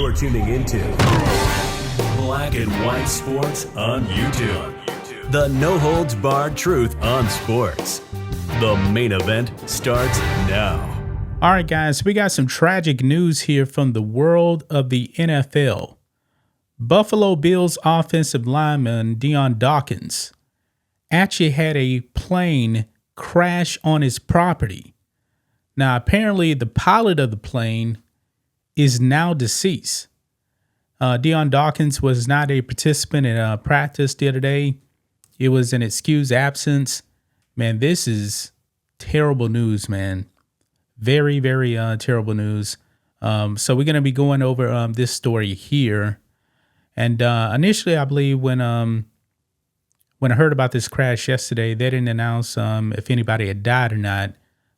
You're tuning into Black and White Sports on YouTube. The no-holds-barred truth on sports. The main event starts now. All right, guys, we got some tragic news here from the world of the NFL. Buffalo Bills offensive lineman Dion Dawkins actually had a plane crash on his property. Now, apparently, the pilot of the plane is now deceased. Dion Dawkins was not a participant in practice the other day. It was an excused absence. Man, this is terrible news, man. Very, very terrible news. So we're going to be going over this story here. And initially, I believe when I heard about this crash yesterday, they didn't announce if anybody had died or not.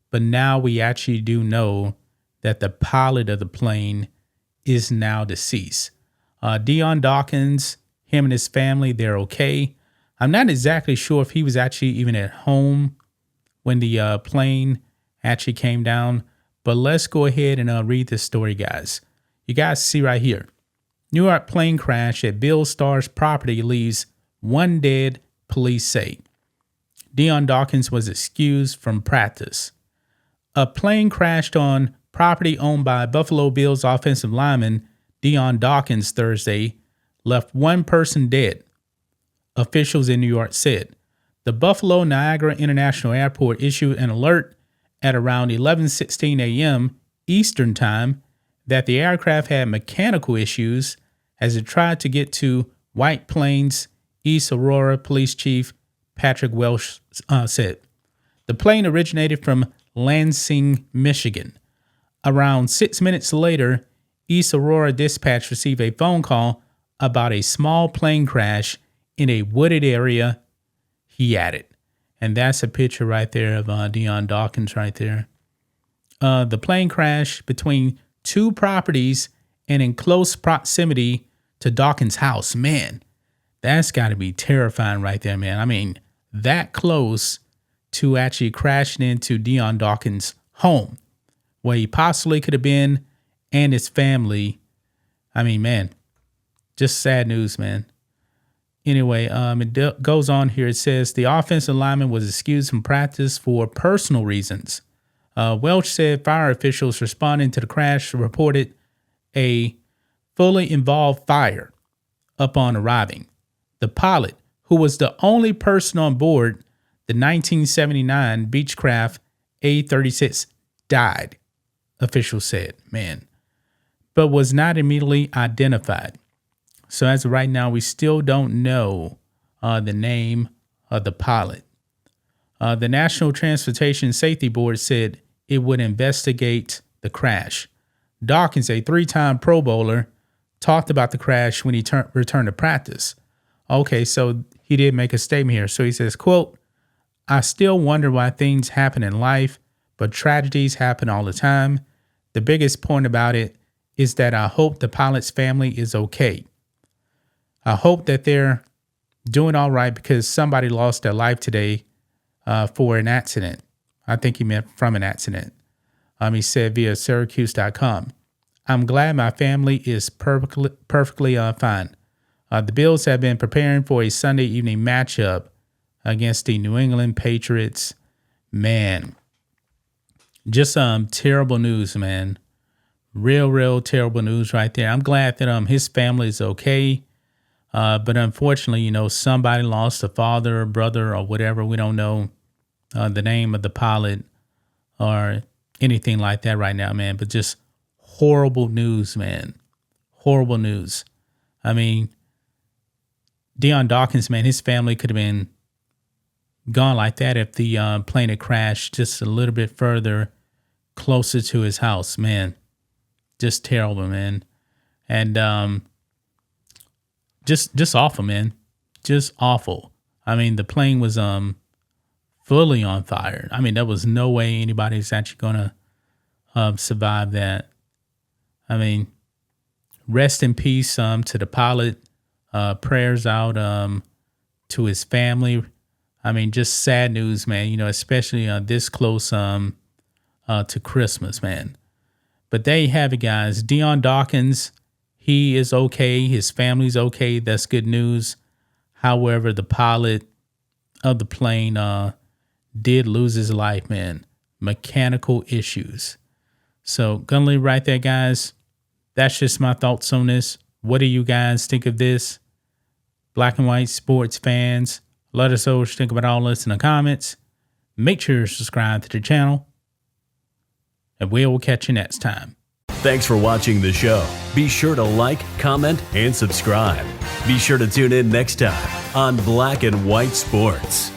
But now we actually do know that the pilot of the plane is now deceased. Dion Dawkins, him and his family, they're okay. I'm not exactly sure if he was actually even at home when the plane actually came down. But let's go ahead and read this story, guys. You guys see right here. New York plane crash at Bill Starr's property leaves one dead, police say. Dion Dawkins was excused from practice. A plane crashed on property owned by Buffalo Bills offensive lineman Dion Dawkins Thursday, left one person dead, officials in New York said. The Buffalo Niagara International Airport issued an alert at around 11:16 a.m. Eastern Time that the aircraft had mechanical issues as it tried to get to White Plains, East Aurora Police Chief Patrick Welsh said. The plane originated from Lansing, Michigan. Around 6 minutes later, East Aurora Dispatch received a phone call about a small plane crash in a wooded area, he added. And that's a picture right there of Dion Dawkins right there. The plane crash between two properties and in close proximity to Dawkins' house. Man, that's got to be terrifying right there, man. I mean, that close to actually crashing into Dion Dawkins' home, where he possibly could have been, and his family. I mean, man, just sad news, man. Anyway, it goes on here. It says the offensive lineman was excused from practice for personal reasons. Welch said fire officials responding to the crash reported a fully involved fire upon arriving. The pilot, who was the only person on board the 1979 Beechcraft A-36, died, officials said, man, but was not immediately identified. So as of right now, we still don't know the name of the pilot. The National Transportation Safety Board said it would investigate the crash. Dawkins, a three-time Pro Bowler, talked about the crash when he returned to practice. Okay, so he did make a statement here. So he says, quote, I still wonder why things happen in life, but tragedies happen all the time. The biggest point about it is that I hope the pilot's family is okay. I hope that they're doing all right because somebody lost their life today for an accident. I think he meant from an accident. He said via Syracuse.com. I'm glad my family is perfectly fine. The Bills have been preparing for a Sunday evening matchup against the New England Patriots. Man, just terrible news, man. Real terrible news right there. I'm glad that his family is okay. But unfortunately, somebody lost a father or brother or whatever. We don't know the name of the pilot or anything like that right now, man. But just horrible news, man. Horrible news. I mean, Dion Dawkins, man, his family could have been gone like that if the plane had crashed just a little bit further closer to his house, man. Just terrible, man. And just awful, man. Just awful. I mean, the plane was fully on fire. I mean, there was no way anybody's actually gonna survive that. I mean, rest in peace to the pilot. Prayers out to his family. I mean, just sad news, man. Especially this close to Christmas, man. But there you have it, guys. Dion Dawkins, He is okay. His family's okay. That's good news. However, the pilot of the plane did lose his life, man. Mechanical issues. So gonna leave right there, guys. That's just my thoughts on this. What do you guys think of this? Black and white sports fans, let us know what you think about all this in the comments. Make sure you subscribe to the channel, and we will catch you next time. Thanks for watching the show. Be sure to like, comment, and subscribe. Be sure to tune in next time on Black and White Sports.